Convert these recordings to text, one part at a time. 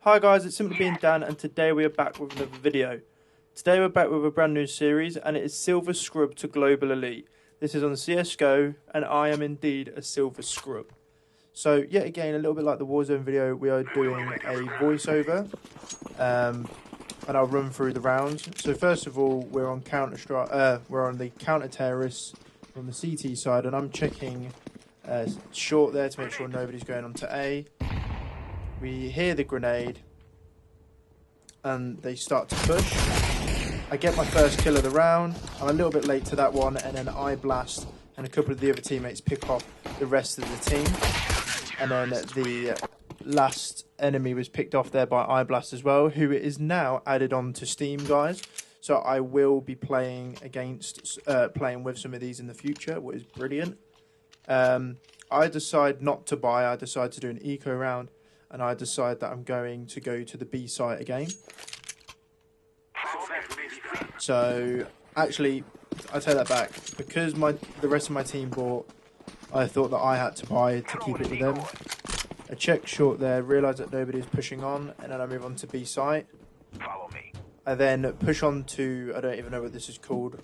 Hi guys, it's Simply Being Dan, and today we are back with another video. Today we're back with a brand new series, and it is Silver Scrub to Global Elite. This is on CSGO, and I am indeed a Silver Scrub. So yet again, a little bit like the Warzone video, we are doing a voiceover, and I'll run through the rounds. So first of all, we're on we're on the counter terrorists on the CT side, and I'm checking short there to make sure nobody's going on to A. We hear the grenade, and they start to push. I get my first kill of the round. I'm a little bit late to that one, and then I blast, and a couple of the other teammates pick off the rest of the team. And then the last enemy was picked off there by iBlast as well, who is now added on to Steam, guys. So I will be playing with some of these in the future, which is brilliant. I decide not to buy. I decide to do an eco round. And I decide that I'm going to go to the B site again. So, actually, I take that back. Because the rest of my team bought, I thought that I had to buy to keep it with them. I check short there, realise that nobody's pushing on, and then I move on to B site. I then push on to, I don't even know what this is called,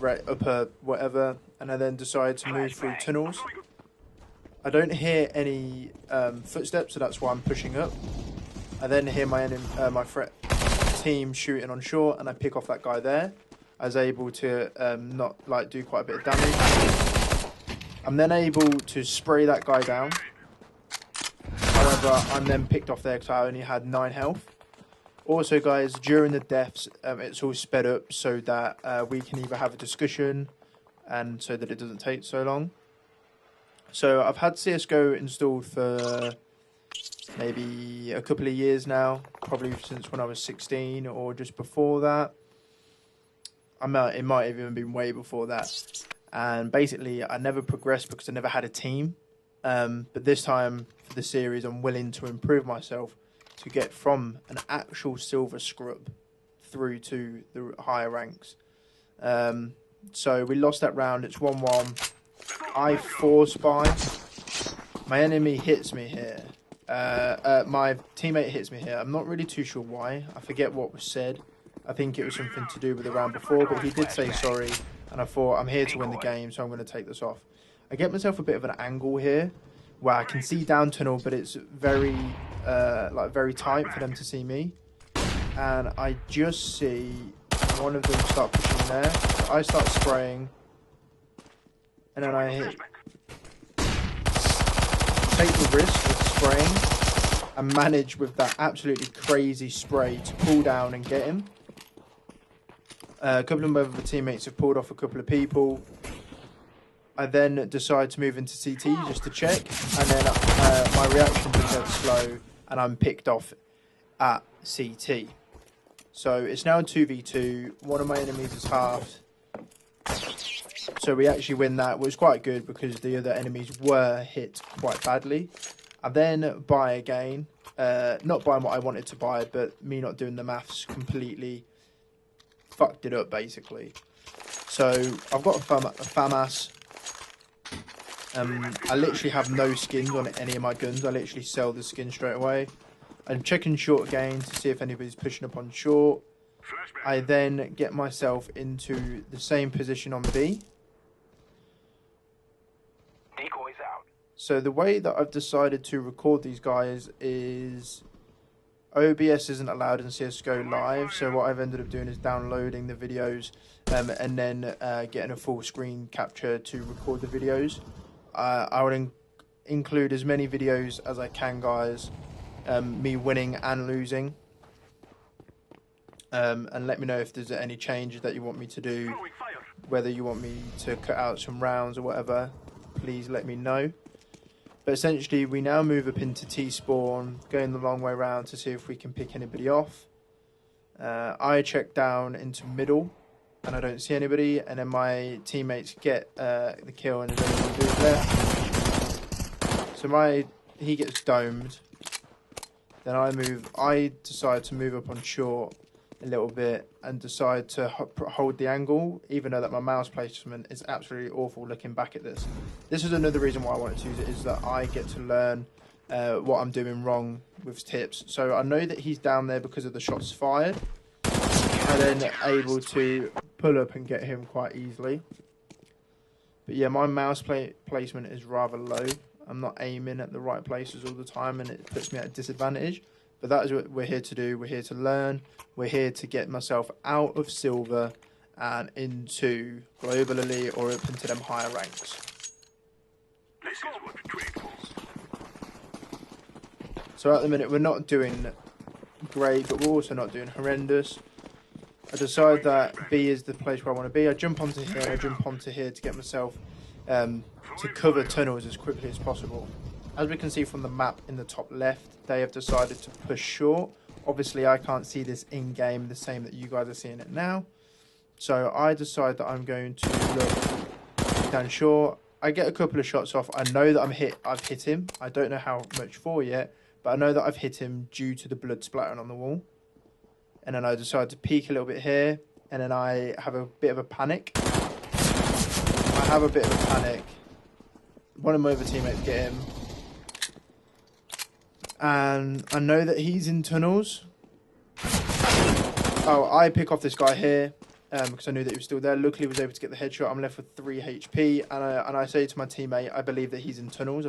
upper whatever, and I then decide to move through tunnels. I don't hear any footsteps, so that's why I'm pushing up. I then hear my team shooting on shore, and I pick off that guy there. I was able to do quite a bit of damage. I'm then able to spray that guy down. However, I'm then picked off there because I only had 9 health. Also, guys, during the deaths, it's all sped up so that we can either have a discussion and so that it doesn't take so long. So I've had CSGO installed for maybe a couple of years now, probably since when I was 16 or just before that. It might have even been way before that. And basically, I never progressed because I never had a team. But this time for the series, I'm willing to improve myself to get from an actual Silver Scrub through to the higher ranks. So we lost that round. It's 1-1. I force buy. My enemy hits me here. My teammate hits me here. I'm not really too sure why. I forget what was said. I think it was something to do with the round before, but he did say sorry. And I thought, I'm here to win the game, so I'm going to take this off. I get myself a bit of an angle here, where I can see down tunnel, but it's very tight for them to see me. And I just see one of them start pushing there. So I start spraying. And then I take the risk of spraying and manage with that absolutely crazy spray to pull down and get him. A couple of my other teammates have pulled off a couple of people. I then decide to move into CT just to check. And then my reaction is dead slow and I'm picked off at CT. So it's now 2v2. One of my enemies is halved. So we actually win that, which was quite good because the other enemies were hit quite badly. I then buy again, not buying what I wanted to buy, but me not doing the maths completely fucked it up basically. So I've got a FAMAS. I literally have no skins on any of my guns. I literally sell the skin straight away. I'm checking short again to see if anybody's pushing up on short. I then get myself into the same position on B. So the way that I've decided to record these guys is OBS isn't allowed in CSGO Live. So what I've ended up doing is downloading the videos and then getting a full screen capture to record the videos. I would include as many videos as I can, guys. Me winning and losing. And let me know if there's any changes that you want me to do. Whether you want me to cut out some rounds or whatever, please let me know. But essentially, we now move up into T-spawn, going the long way around to see if we can pick anybody off. I check down into middle, and I don't see anybody. And then my teammates get the kill, and there's only one dude left. So he gets domed. Then I decide to move up on short a little bit and decide to hold the angle, even though that my mouse placement is absolutely awful looking back at this. This is another reason why I wanted to use it, is that I get to learn what I'm doing wrong with tips. So I know that he's down there because of the shots fired. I'm then able to pull up and get him quite easily. But yeah, my mouse placement is rather low. I'm not aiming at the right places all the time, and it puts me at a disadvantage. But that is what we're here to do. We're here to learn. We're here to get myself out of silver and into global elite or up into them higher ranks. So at the minute, we're not doing great, but we're also not doing horrendous. I decide that B is the place where I want to be. I jump onto here, and I jump onto here to get myself to cover tunnels as quickly as possible. As we can see from the map in the top left, they have decided to push short. Obviously, I can't see this in-game the same that you guys are seeing it now. So I decide that I'm going to look down short. I get a couple of shots off. I know that I've hit him. I don't know how much for yet, but I know that I've hit him due to the blood splattering on the wall. And then I decide to peek a little bit here, and then I have a bit of a panic. One of my other teammates get him. And I know that he's in tunnels. Oh, I pick off this guy here because I knew that he was still there. Luckily, I was able to get the headshot. I'm left with 3 HP. And I say to my teammate, I believe that he's in tunnels.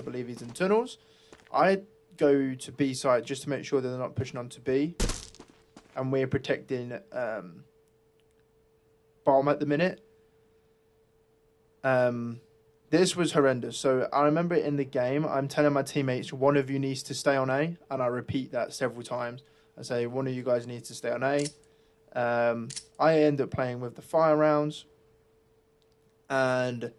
I go to B site just to make sure that they're not pushing on to B. And we're protecting bomb at the minute. This was horrendous. So I remember in the game, I'm telling my teammates, one of you needs to stay on A. And I repeat that several times. I say, one of you guys needs to stay on A. I end up playing with the fire rounds. And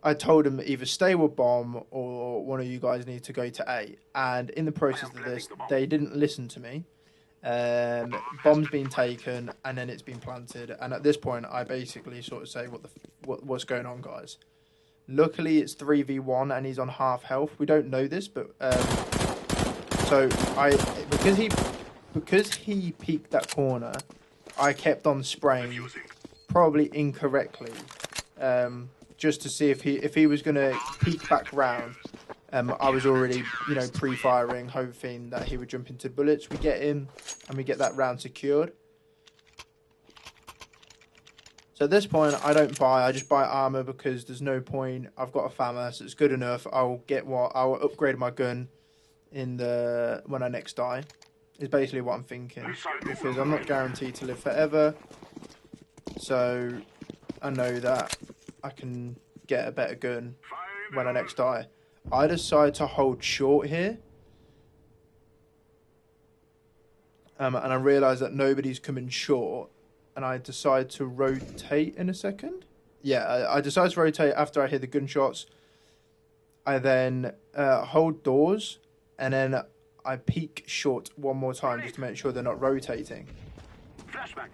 I told them either stay with bomb or one of you guys need to go to A. And in the process of this, they didn't listen to me. Bomb's been taken and then it's been planted. And at this point, I basically sort of say, what's going on, guys? Luckily, it's 3v1 and he's on half health. We don't know this, but because he peeked that corner, I kept on spraying, probably incorrectly, just to see if he was gonna peek back round. I was already, pre-firing, hoping that he would jump into bullets. We get him, and we get that round secured. So at this point, I don't buy. I just buy armor because there's no point. I've got a FAMAS. It's good enough. I'll upgrade my gun when I next die. Is basically what I'm thinking, because I'm not guaranteed to live forever. So I know that I can get a better gun when I next die. I decide to hold short here. And I realise that nobody's coming short. And I decide to rotate in a second. Yeah, I decide to rotate after I hear the gunshots. I then hold doors. And then I peek short one more time just to make sure they're not rotating. Flashback.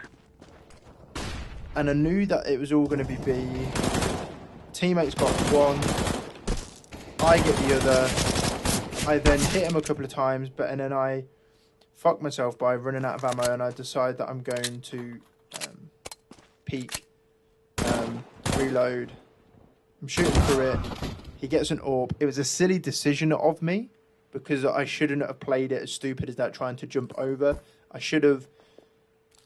And I knew that it was all going to be B. Teammates got one. I get the other. I then hit him a couple of times, and then I fuck myself by running out of ammo, and I decide that I'm going to peek, reload. I'm shooting through it. He gets an AWP. It was a silly decision of me because I shouldn't have played it as stupid as that, trying to jump over. I should have,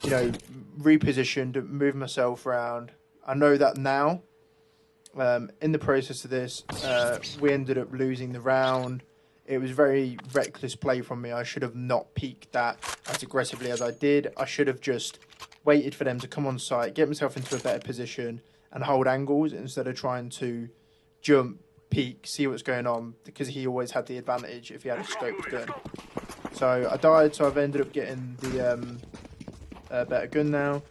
repositioned, moved myself around. I know that now. In the process of this, we ended up losing the round. It was very reckless play from me. I should have not peeked that as aggressively as I did. I should have just waited for them to come on site, get myself into a better position and hold angles instead of trying to jump, peek, see what's going on, because he always had the advantage if he had a scoped gun. So I died, so I've ended up getting the better gun now.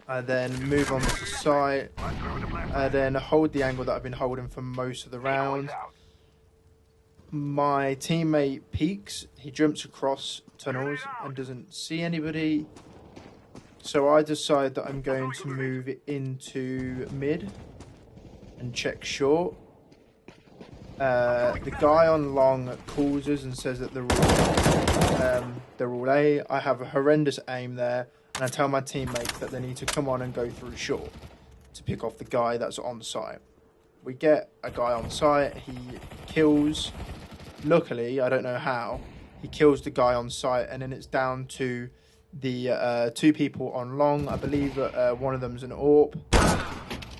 I then move on to the site. I then hold the angle that I've been holding for most of the round. My teammate peeks. He jumps across tunnels and doesn't see anybody. So I decide that I'm going to move into mid and check short. The guy on long calls us and says that they're all A. I have a horrendous aim there. And I tell my teammates that they need to come on and go through short to pick off the guy that's on site. We get a guy on site. He kills. Luckily, I don't know how, he kills the guy on site, and then it's down to the 2 people on long. I believe one of them's an AWP.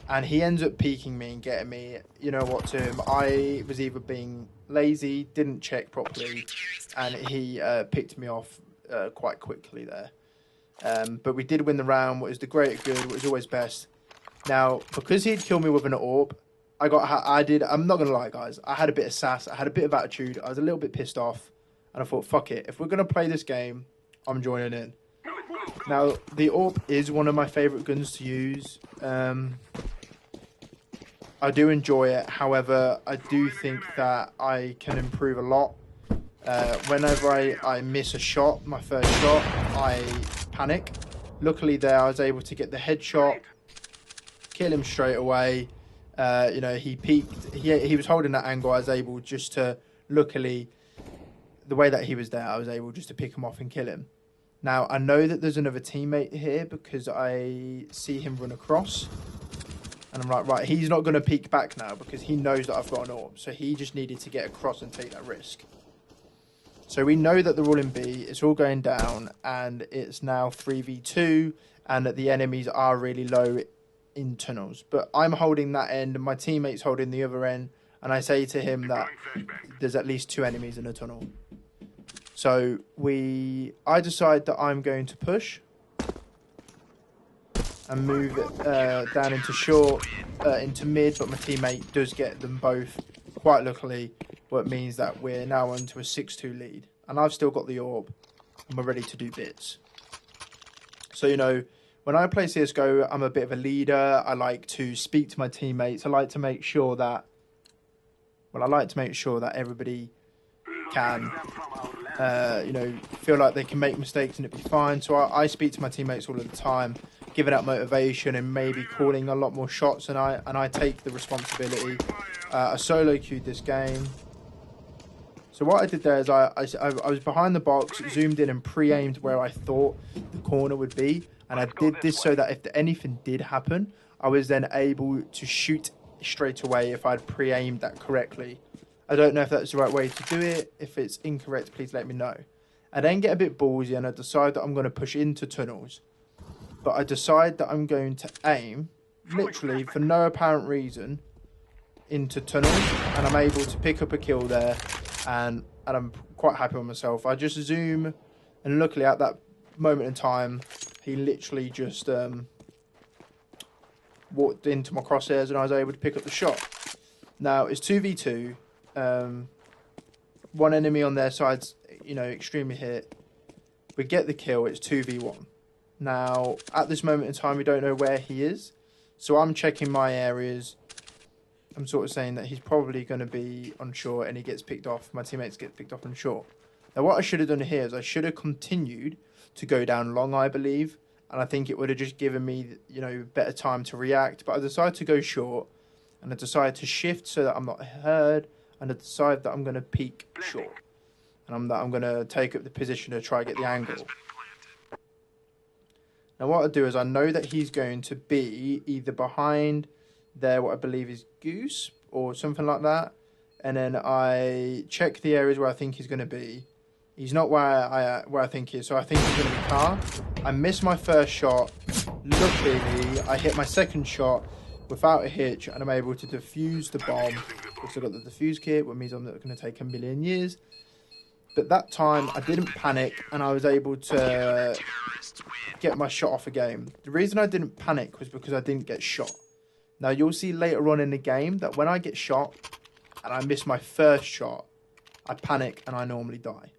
And he ends up peeking me and getting me. You know what, to him, I was either being lazy, didn't check properly, and he picked me off quite quickly there. But we did win the round. What is the greater good? What is always best. Now, because he'd killed me with an AWP, I'm not going to lie, guys. I had a bit of sass. I had a bit of attitude. I was a little bit pissed off. And I thought, fuck it. If we're going to play this game, I'm joining in. Now, the AWP is one of my favourite guns to use. I do enjoy it. However, I do think that I can improve a lot. Whenever I miss a shot, my first shot, I panic. Luckily there, I was able to get the headshot, kill him straight away. You know, he peeked. He was holding that angle. I was able just to, luckily, the way that he was there, I was able just to pick him off and kill him. Now, I know that there's another teammate here because I see him run across. And I'm like, right, he's not going to peek back now because he knows that I've got an AWP. So he just needed to get across and take that risk. So we know that they're all in B. It's all going down. And it's now 3v2. And that the enemies are really low in tunnels. But I'm holding that end and my teammate's holding the other end. And I say to him that there's at least 2 enemies in a tunnel. So I decide that I'm going to push. And move it down into short, into mid, but my teammate does get them both quite luckily, what means that we're now onto a 6-2 lead. And I've still got the AWP, and we're ready to do bits. So, you know, when I play CSGO, I'm a bit of a leader. I like to speak to my teammates. I like to make sure that, everybody can, you know, feel like they can make mistakes and it'll be fine. So I speak to my teammates all of the time, giving out motivation and maybe calling a lot more shots, and I take the responsibility. I solo queued this game. So what I did there is I was behind the box, zoomed in and pre-aimed where I thought the corner would be, and I did this so that if anything did happen, I was then able to shoot straight away if I'd pre-aimed that correctly. I don't know if that's the right way to do it. If it's incorrect, please let me know. I then get a bit ballsy and I decide that I'm going to push into tunnels. But I decide that I'm going to aim, literally for no apparent reason, into tunnels. And I'm able to pick up a kill there. And I'm quite happy with myself. I just zoom. And luckily at that moment in time, he literally just walked into my crosshairs and I was able to pick up the shot. Now, it's 2v2. One enemy on their side's, you know, extremely hit. We get the kill. It's 2v1. Now, at this moment in time, we don't know where he is. So I'm checking my areas. I'm sort of saying that he's probably going to be on short and he gets picked off. My teammates get picked off on short. Now, what I should have done here is I should have continued to go down long, I believe. And I think it would have just given me, you know, better time to react. But I decided to go short. And I decided to shift so that I'm not heard. And I decide that I'm going to peek short. And I'm going to take up the position to try and get the angle. Now what I do is I know that he's going to be either behind there, what I believe is Goose or something like that. And then I check the areas where I think he's going to be. He's not where I think he is, so I think he's going to be car. I missed my first shot. Luckily, I hit my second shot without a hitch, and I'm able to defuse the bomb. Because I've got the defuse kit, which means I'm not going to take a million years. But that time, I didn't panic, and I was able to get my shot off a game. The reason I didn't panic was because I didn't get shot. Now, you'll see later on in the game that when I get shot, and I miss my first shot, I panic, and I normally die.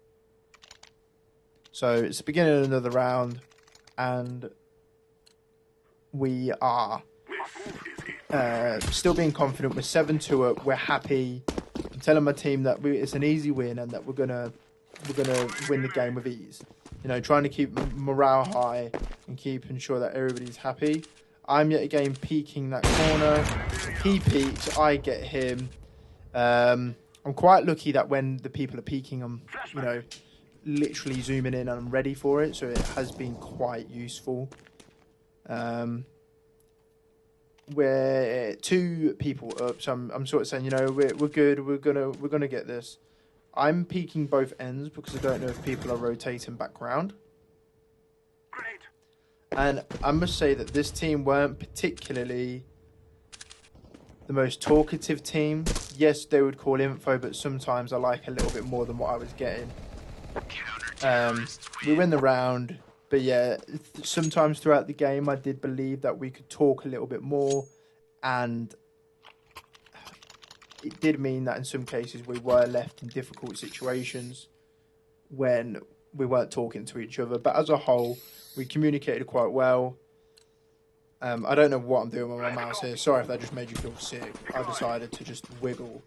So, it's the beginning of another round, and we are still being confident. We're 7-2 up. We're happy. I'm telling my team that it's an easy win and that we're gonna win the game with ease. You know, trying to keep morale high and keeping sure that everybody's happy. I'm yet again peeking that corner. He peeks. I get him. I'm quite lucky that when the people are peeking, I'm, you know, literally zooming in and I'm ready for it. So it has been quite useful. we're 2 people up, so I'm sort of saying, you know, we're good. We're gonna get this. I'm peeking both ends because I don't know if people are rotating back round. And I must say that this team weren't particularly the most talkative team. Yes, they would call info, but sometimes I like a little bit more than what I was getting. We win the round, but yeah, sometimes throughout the game I did believe that we could talk a little bit more, and it did mean that in some cases we were left in difficult situations when we weren't talking to each other. But as a whole, we communicated quite well. I don't know what I'm doing with my mouse here. Sorry if that just made you feel sick. I decided to just wiggle.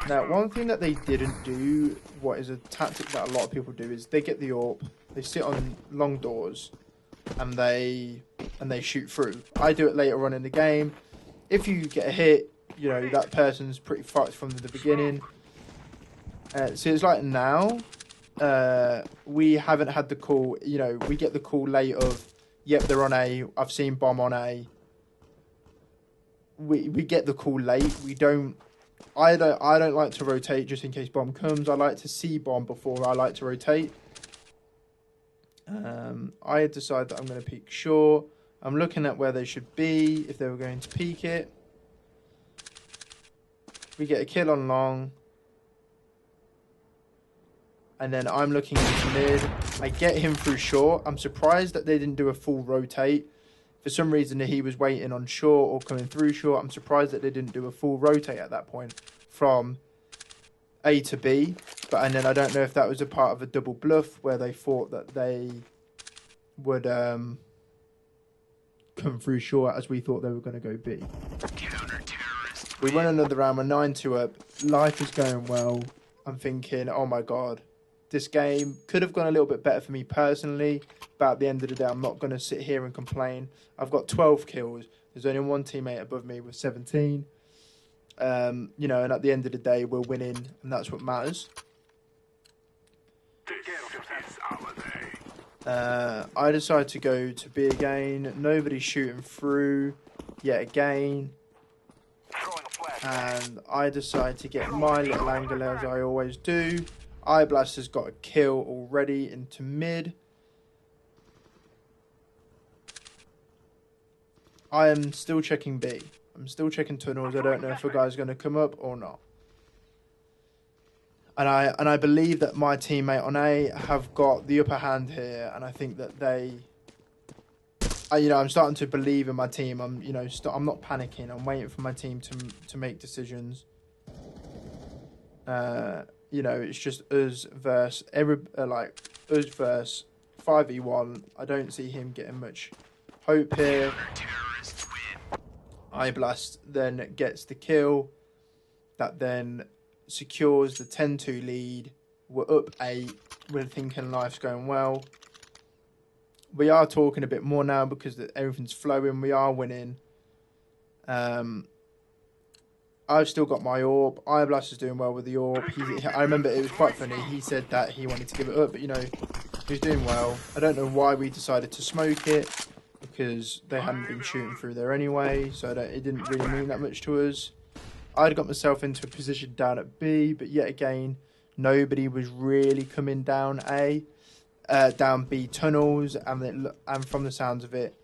Now, one thing that they didn't do, what is a tactic that a lot of people do, is they get the AWP, they sit on long doors, and they shoot through. I do it later on in the game. If you get a hit, you know, that person's pretty fucked from the beginning. So it's like now, we haven't had the call, you know, we get the call late of, yep, they're on A, I've seen bomb on A. We get the call late. I don't like to rotate just in case bomb comes. I like to see bomb before I like to rotate. I decide that I'm going to peek short. I'm looking at where they should be if they were going to peek it. We get a kill on long. And then I'm looking into mid. I get him through short. I'm surprised that they didn't do a full rotate. For some reason, he was waiting on short or coming through short. I'm surprised that they didn't do a full rotate at that point from A to B. And then I don't know if that was a part of a double bluff where they thought that they would come through short as we thought they were going to go B. We won another round. We're 9-2 up. Life is going well. I'm thinking, oh my God, this game could have gone a little bit better for me personally. But at the end of the day, I'm not going to sit here and complain. I've got 12 kills. There's only one teammate above me with 17. You know, and at the end of the day, we're winning, and that's what matters. I decide to go to B again. Nobody's shooting through yet again. And I decide to get my little angle as I always do. Eyeblast has got a kill already into mid. I am still checking B. I'm still checking tunnels. I don't know if a guy's going to come up or not. And I believe that my teammate on A have got the upper hand here, and I think that they, you know, I'm starting to believe in my team. I'm, you know, I'm not panicking. I'm waiting for my team to make decisions. You know, it's just us versus us versus 5v1. I don't see him getting much hope here. Eyeblast then gets the kill. That then secures the 10-2 lead. We're up 8. We're thinking life's going well. We are talking a bit more now because everything's flowing. We are winning. I've still got my AWP. Eyeblast is doing well with the AWP. I remember it was quite funny. He said that he wanted to give it up, but you know, he's doing well. I don't know why we decided to smoke it, because they hadn't been shooting through there anyway, so it didn't really mean that much to us. I'd got myself into a position down at B, but yet again, nobody was really coming down down B tunnels, and from the sounds of it,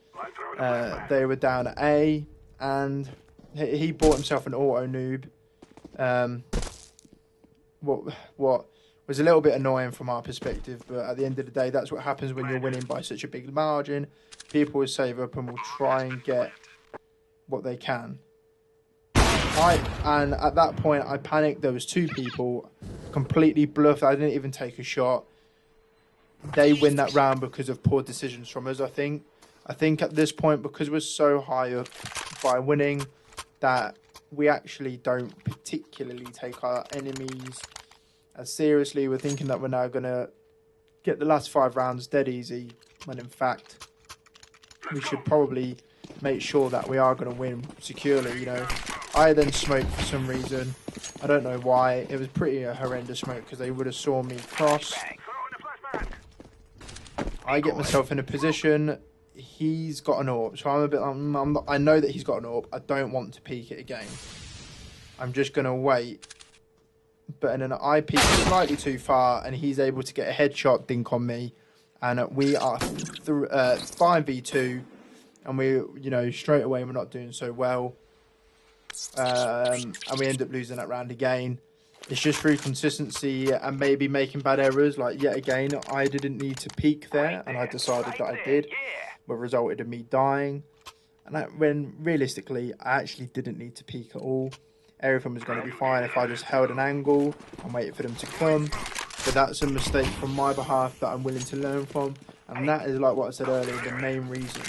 they were down at A, and he bought himself an auto noob. What was a little bit annoying from our perspective, but at the end of the day, that's what happens when you're winning by such a big margin. People will save up and will try and get what they can. And at that point, I panicked. There was 2 people, completely bluffed. I didn't even take a shot. They win that round because of poor decisions from us, I think. I think at this point, because we're so high up by winning, that we actually don't particularly take our enemies as seriously. We're thinking that we're now going to get the last 5 rounds dead easy, when in fact, we should probably make sure that we are going to win securely, you know. I then smoked for some reason. I don't know why. It was pretty a horrendous smoke because they would have saw me cross. I get myself in a position. he's got an AWP, so I'm a bit like, I know that he's got an AWP. I don't want to peek it again. I'm just going to wait. But then I peek slightly too far, and he's able to get a headshot dink on me. And we are 5v2, and we, you know, straight away we're not doing so well. And we end up losing that round again. It's just through consistency and maybe making bad errors. Like, yet again, I didn't need to peek there, and I decided that I did, what resulted in me dying. And when realistically, I actually didn't need to peek at all. Everything was going to be fine if I just held an angle and waited for them to come. But that's a mistake from my behalf that I'm willing to learn from. And that is, like what I said earlier, the main reason.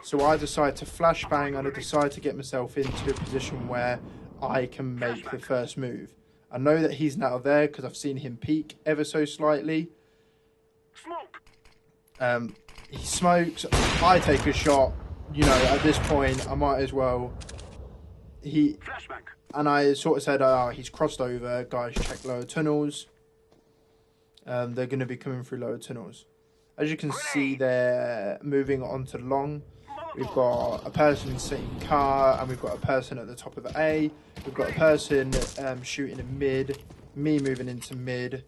So I decide to flashbang, and I decide to get myself into a position where I can make the first move. I know that he's now there because I've seen him peek ever so slightly. He smokes. I take a shot. You know, at this point, I might as well. And I sort of said, he's crossed over. Guys, check lower tunnels. They're going to be coming through lower tunnels. As you can see, they're moving onto the long. We've got a person sitting in car, and we've got a person at the top of A. We've got a person shooting in mid, me moving into mid.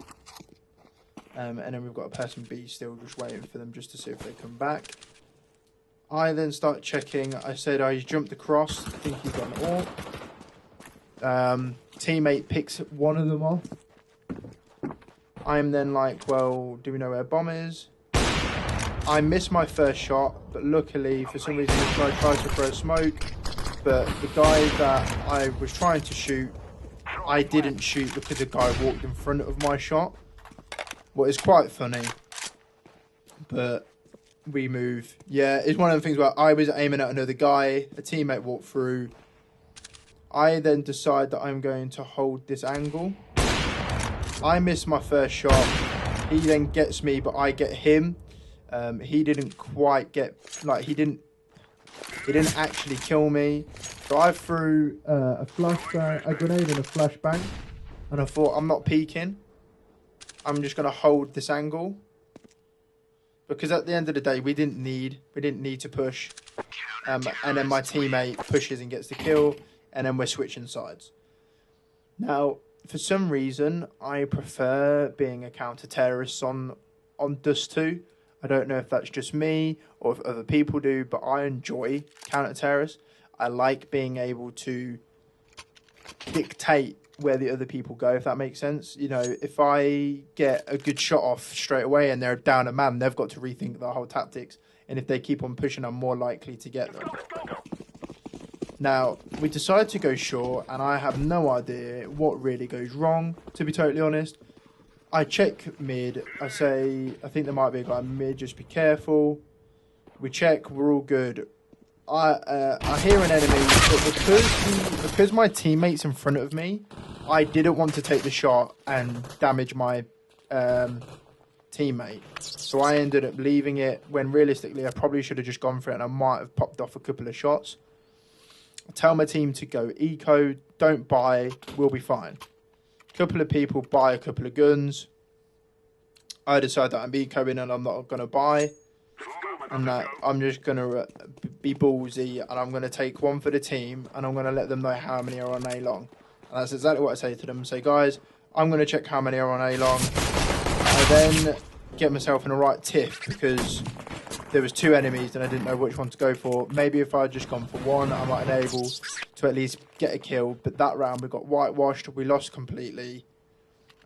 And then we've got a person B still just waiting for them just to see if they come back. I then start checking. I said, he's jumped across. I think he's got an AWP. Teammate picks one of them off. I'm then like, well, do we know where bomb is? I missed my first shot, but luckily, for some reason, this guy tried to throw smoke. But the guy that I was trying to shoot, I didn't shoot because the guy walked in front of my shot. What is quite funny. But we move. Yeah, it's one of the things where I was aiming at another guy. A teammate walked through. I then decide that I'm going to hold this angle. I miss my first shot. He then gets me, but I get him. He didn't quite get, like, he didn't actually kill me. So I threw a grenade and a flashbang, and I thought, I'm not peeking. I'm just going to hold this angle. Because at the end of the day, we didn't need to push. And then my teammate pushes and gets the kill, and then we're switching sides. Now, for some reason, I prefer being a counter-terrorist on Dust 2. I don't know if that's just me or if other people do, but I enjoy counter-terrorists. I like being able to dictate where the other people go, if that makes sense. You know, if I get a good shot off straight away and they're down a man, they've got to rethink their whole tactics. And if they keep on pushing, I'm more likely to get them. Now, we decide to go short, and I have no idea what really goes wrong, to be totally honest. I check mid. I say, I think there might be a guy mid, just be careful. We check, we're all good. I hear an enemy, but because my teammate's in front of me, I didn't want to take the shot and damage my teammate. So I ended up leaving it when realistically I probably should have just gone for it, and I might have popped off a couple of shots. I tell my team to go eco, don't buy, we'll be fine. A couple of people buy a couple of guns. I decide that I'm ecoing and I'm not going to buy. And that I'm just going to be ballsy, and I'm going to take one for the team, and I'm going to let them know how many are on A long. And that's exactly what I say to them. I say, guys, I'm going to check how many are on A long. I then get myself in a right tiff because there was two enemies and I didn't know which one to go for. Maybe if I had just gone for one, I might have been able to at least get a kill. But that round we got whitewashed. We lost completely.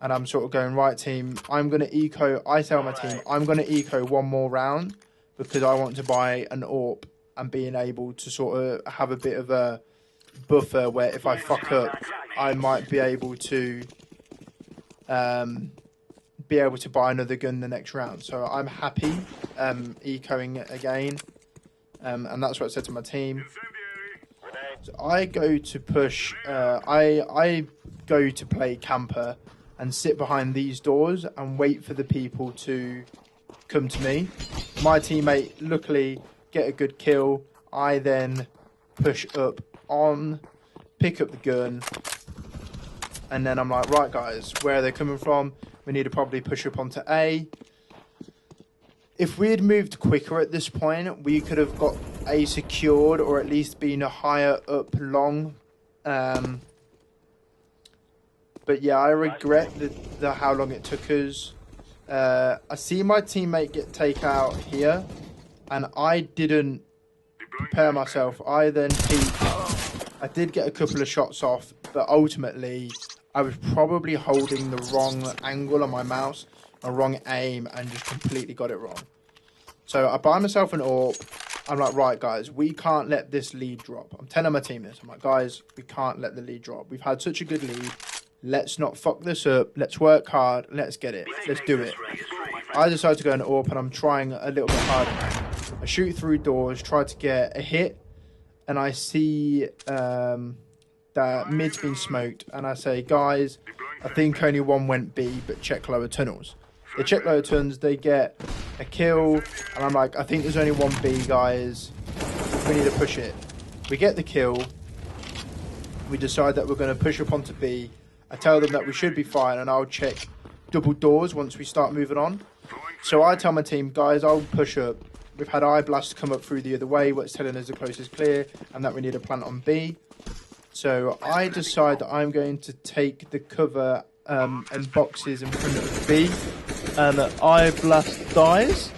And I'm sort of going, right team, I'm going to eco. I tell my team, I'm going to eco one more round because I want to buy an AWP and being able to sort of have a bit of a buffer where if I fuck up, I might be able to buy another gun the next round. So I'm happy ecoing again, and that's what I said to my team. So I go to push. I go to play camper and sit behind these doors and wait for the people to come to me. My teammate luckily get a good kill. I then push up on, pick up the gun, and then I'm like, right guys, where are they coming from? We need to probably push up onto A. if we had moved quicker at this point, we could have got A secured or at least been a higher up long. But yeah, I regret the how long it took us. I see my teammate get take out here, and I didn't prepare myself. I then peeked. I did get a couple of shots off, but ultimately I was probably holding the wrong angle on my mouse, a wrong aim, and just completely got it wrong. So I buy myself an AWP. I'm like, right, guys, we can't let this lead drop. I'm telling my team this. I'm like, guys, we can't let the lead drop. We've had such a good lead. Let's not fuck this up. Let's work hard. Let's get it. Let's do it. I decided to go an AWP, and I'm trying a little bit harder. I shoot through doors, try to get a hit, and I see that mid's been smoked, and I say, guys, I think only one went B, but check lower tunnels. They check lower tunnels, they get a kill, and I'm like, I think there's only one B, guys. We need to push it. We get the kill. We decide that we're going to push up onto B. I tell them that we should be fine, and I'll check double doors once we start moving on. So I tell my team, guys, I'll push up. We've had eye blast come up through the other way, what's telling us the coast is clear, and that we need a plant on B. So I decide that I'm going to take the cover and boxes in front of B, and eye blast dies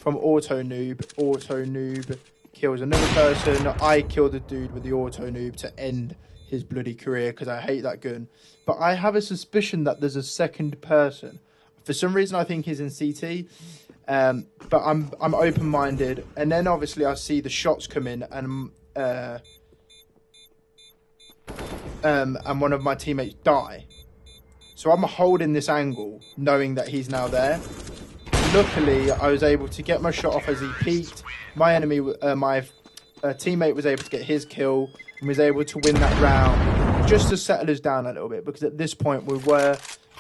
from auto noob. Auto noob kills another person. I kill the dude with the auto noob to end his bloody career because I hate that gun. But I have a suspicion that there's a second person. For some reason, I think he's in CT. But I'm open-minded, and then obviously I see the shots come in, and one of my teammates die. So I'm holding this angle, knowing that he's now there. Luckily, I was able to get my shot off as he peeked. My teammate was able to get his kill and was able to win that round, just to settle us down a little bit, because at this point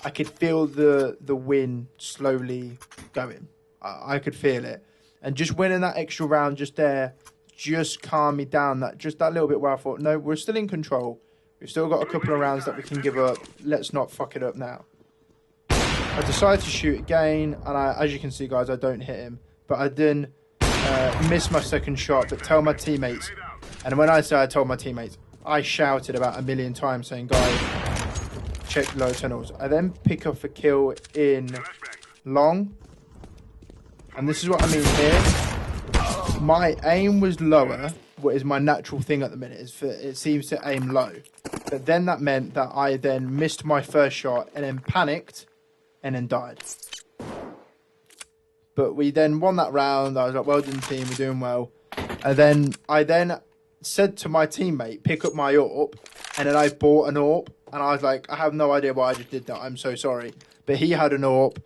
I could feel the win slowly going. I could feel it, and just winning that extra round just there just calmed me down, that little bit where I thought, no, we're still in control. We've still got a couple of rounds that we can give up. Let's not fuck it up now. I decided to shoot again, and as you can see, guys, I don't hit him, but I then missed my second shot, but tell my teammates. And when I say I told my teammates, I shouted about 1,000,000 times saying, guys, check low tunnels. I then pick up a kill in long. And this is what I mean here. My aim was lower, what is my natural thing at the minute. It seems to aim low. But then that meant that I then missed my first shot and then panicked and then died. But we then won that round. I was like, well done team, we're doing well. And then I said to my teammate, pick up my AWP. And then I bought an AWP. And I was like, I have no idea why I just did that. I'm so sorry. But he had an AWP.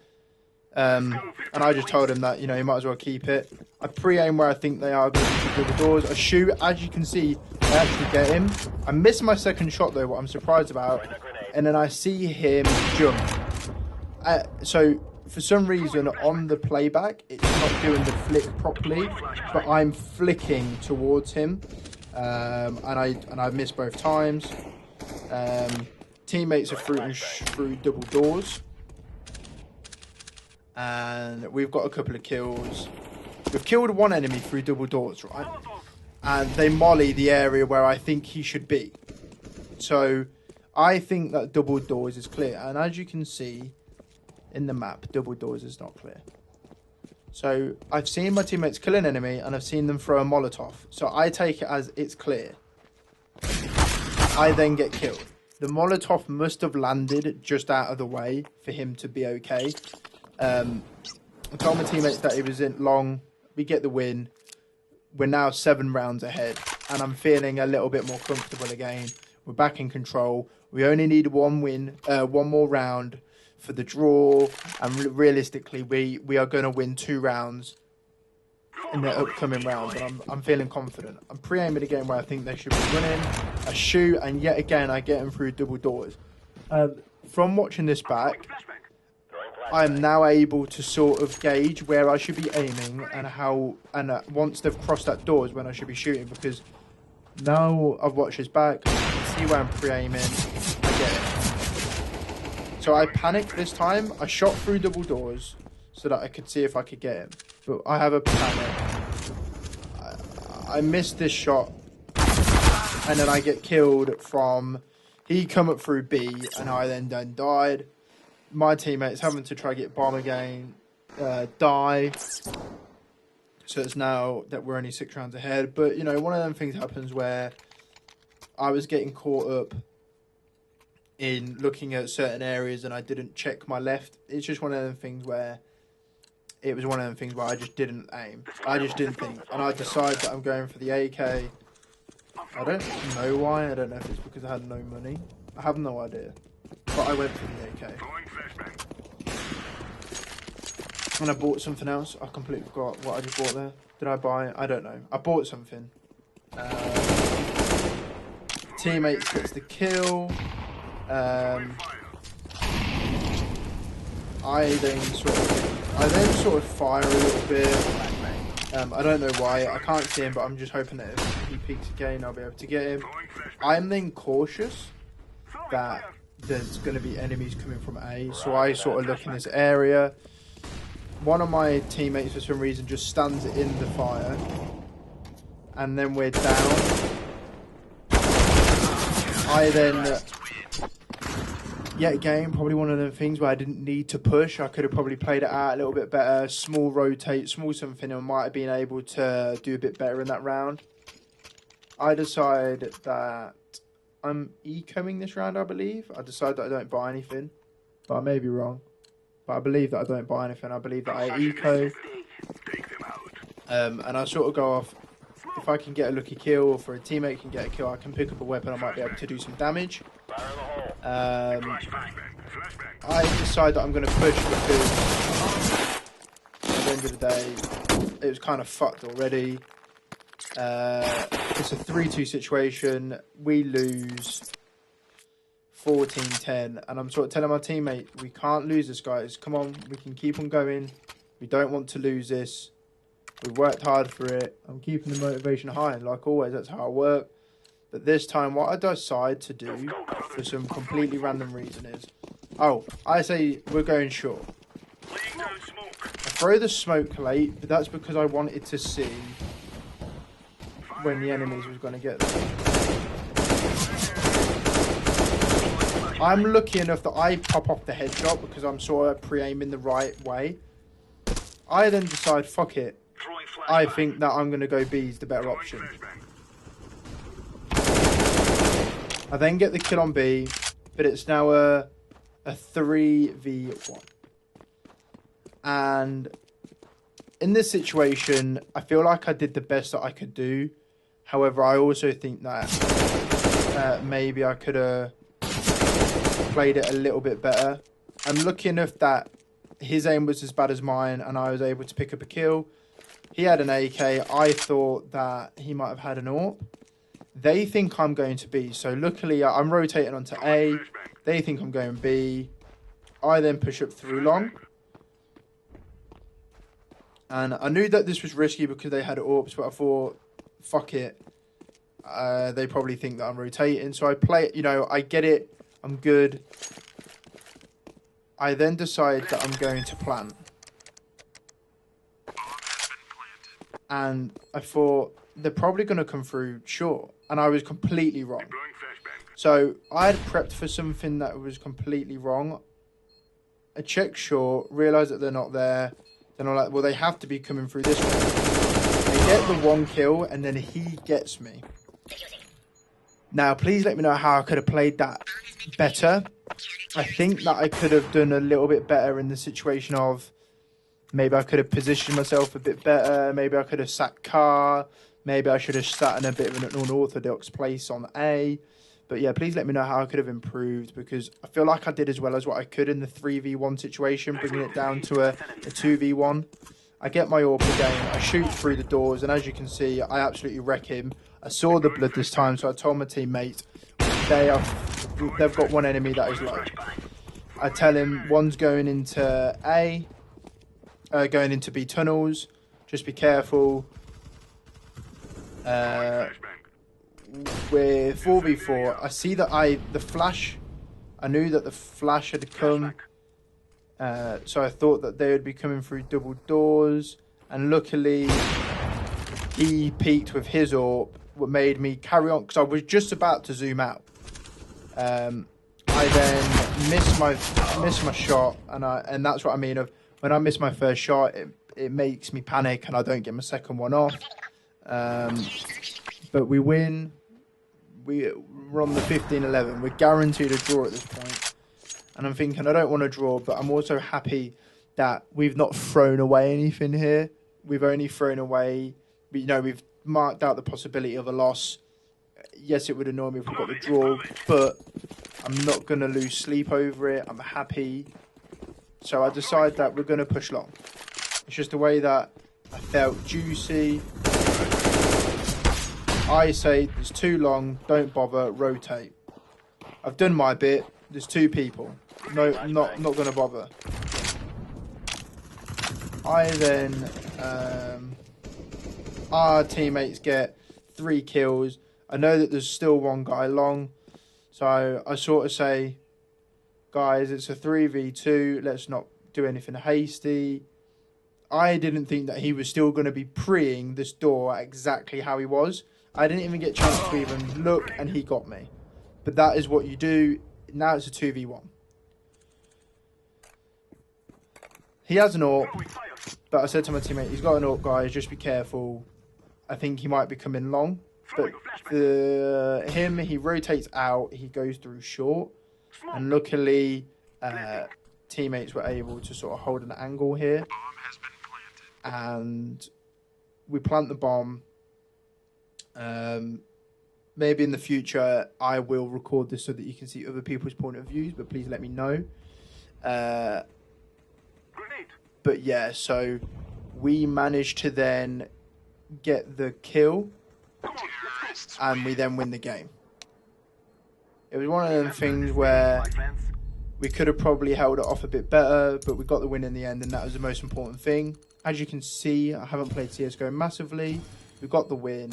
And I just told him that, you know, he might as well keep it. I pre-aim where I think they are going to do the doors. I shoot. As you can see, I actually get him. I missed my second shot, though, what I'm surprised about. And then I see him jump. So, for some reason, on the playback, it's not doing the flick properly. But I'm flicking towards him. And I missed both times. Teammates are through double doors. And we've got a couple of kills. We've killed one enemy through double doors, right? And they molly the area where I think he should be. So I think that double doors is clear. And as you can see in the map, double doors is not clear. So I've seen my teammates kill an enemy and I've seen them throw a Molotov. So I take it as it's clear. I then get killed. The Molotov must have landed just out of the way for him to be okay. I told my teammates that he was in long. We get the win. We're now 7 rounds ahead, and I'm feeling a little bit more comfortable again. We're back in control. We only need one more round for the draw, and realistically, we are going to win 2 rounds in the upcoming rounds, and I'm feeling confident. I'm pre-aiming again where I think they should be running. I shoot, and yet again, I get them through double doors. From watching this back, I am now able to sort of gauge where I should be aiming and once they've crossed that door is when I should be shooting, because now I've watched this back, I can see where I'm pre-aiming, I get it. So I panicked this time, I shot through double doors, so that I could see if I could get him. But I have a panic. I missed this shot, and then I get killed from... He come up through B, and I then died. My teammates having to try get bomb again, die. So it's now that we're only 6 rounds ahead. But, you know, one of them things happens where I was getting caught up in looking at certain areas and I didn't check my left. It's just one of them things where it was one of them things where I just didn't aim. I just didn't think. And I decided that I'm going for the AK. I don't know why. I don't know if it's because I had no money. I have no idea. But I went for the AK. And I bought something else. I completely forgot what I just bought there. Did I buy? I don't know. I bought something. Teammates gets the kill. I then sort of fire a little bit. I don't know why. I can't see him, but I'm just hoping that if he peeks again, I'll be able to get him. I'm then cautious that there's going to be enemies coming from A, so I sort of look in this area. One of my teammates, for some reason, just stands in the fire, and then we're down. I then, yet again, probably one of the things where I didn't need to push. I could have probably played it out a little bit better, small rotate, small something, and I might have been able to do a bit better in that round. I decide that I'm ecoing this round, I believe. I decide that I don't buy anything, but I may be wrong. But I believe that I don't buy anything. I believe that I eco. And I sort of go off, if I can get a lucky kill, or if a teammate can get a kill, I can pick up a weapon, I might be able to do some damage. I decide that I'm going to push because at the end of the day, it was kind of fucked already. It's a 3-2 situation. We lose 14-10, and I'm sort of telling my teammate, we can't lose this, guys. Come on, we can keep on going. We don't want to lose this. We worked hard for it. I'm keeping the motivation high, and like always, that's how I work. But this time, what I decide to do, for some completely random reason, is... Oh, I say we're going short. I throw the smoke late, but that's because I wanted to see when the enemies was going to get there. I'm lucky enough that I pop off the headshot because I'm sort of pre-aiming the right way. I then decide, fuck it. I think that I'm going to go B is the better option. I then get the kill on B, but it's now a 3v1. And in this situation, I feel like I did the best that I could do. However, I also think that maybe I could have played it a little bit better. I'm lucky enough that his aim was as bad as mine and I was able to pick up a kill. He had an AK. I thought that he might have had an AWP. They think I'm going to B. So luckily I'm rotating onto A. They think I'm going B. I then push up through long. And I knew that this was risky because they had AWPs, but I thought, fuck it. They probably think that I'm rotating. So I play it, you know, I get it. I'm good. I then decide that I'm going to plant. And I thought, they're probably going to come through short. And I was completely wrong. So I had prepped for something that was completely wrong. I checked short, realised that they're not there. Then I'm like, well, they have to be coming through this way. They get the one kill, and then he gets me. Now, please let me know how I could have played that better. I think that I could have done a little bit better in the situation of maybe I could have positioned myself a bit better. Maybe I could have sat car. Maybe I should have sat in a bit of an unorthodox place on A. But yeah, please let me know how I could have improved, because I feel like I did as well as what I could in the 3v1 situation, bringing it down to a 2v1. I get my AWP again, I shoot through the doors, and as you can see, I absolutely wreck him. I saw the blood this time, so I told my teammates, they've got one enemy that is low. I tell him one's going into A, going into B tunnels, just be careful. We're 4v4. I see that the flash, I knew that the flash had come. So I thought that they would be coming through double doors, and luckily he peeked with his AWP, what made me carry on because I was just about to zoom out. I then missed my shot, and that's what I mean of when I miss my first shot, it makes me panic and I don't get my second one off. But we win. We're on the 15-11. We're guaranteed a draw at this point. And I'm thinking I don't want to draw, but I'm also happy that we've not thrown away anything here. We've only thrown away, we've marked out the possibility of a loss. Yes, it would annoy me if we got the draw, but I'm not going to lose sleep over it. I'm happy. So I decide that we're going to push long. It's just the way that I felt juicy. I say there's too long, don't bother, rotate. I've done my bit. There's two people. No, I'm not going to bother. I then, our teammates get 3 kills. I know that there's still one guy long. So I sort of say, guys, it's a 3v2. Let's not do anything hasty. I didn't think that he was still going to be preeing this door exactly how he was. I didn't even get a chance to even look, and he got me. But that is what you do. Now it's a 2v1. He has an AWP, but I said to my teammate, he's got an AWP, guys, just be careful. I think he might be coming long. But he rotates out, he goes through short. And luckily, teammates were able to sort of hold an angle here. And we plant the bomb. Maybe in the future I will record this so that you can see other people's point of views, but please let me know. But yeah, so we managed to then get the kill, and we then win the game. It was one of them things where we could have probably held it off a bit better, but we got the win in the end, and that was the most important thing. As you can see, I haven't played CSGO massively. We got the win.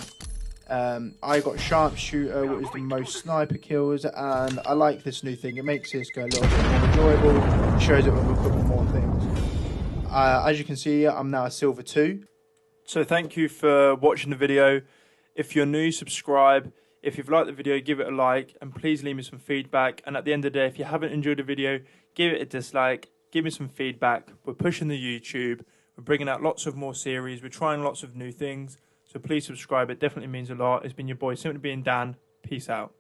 I got sharpshooter, which was the most sniper kills, and I like this new thing. It makes CSGO a little bit more enjoyable. It shows it when we're cooking more things. As you can see, I'm now a Silver 2. So thank you for watching the video. If you're new, subscribe. If you've liked the video, give it a like, and please leave me some feedback. And at the end of the day, if you haven't enjoyed the video, give it a dislike. Give me some feedback. We're pushing the YouTube. We're bringing out lots of more series. We're trying lots of new things. So please subscribe. It definitely means a lot. It's been your boy, Simply Being Dan. Peace out.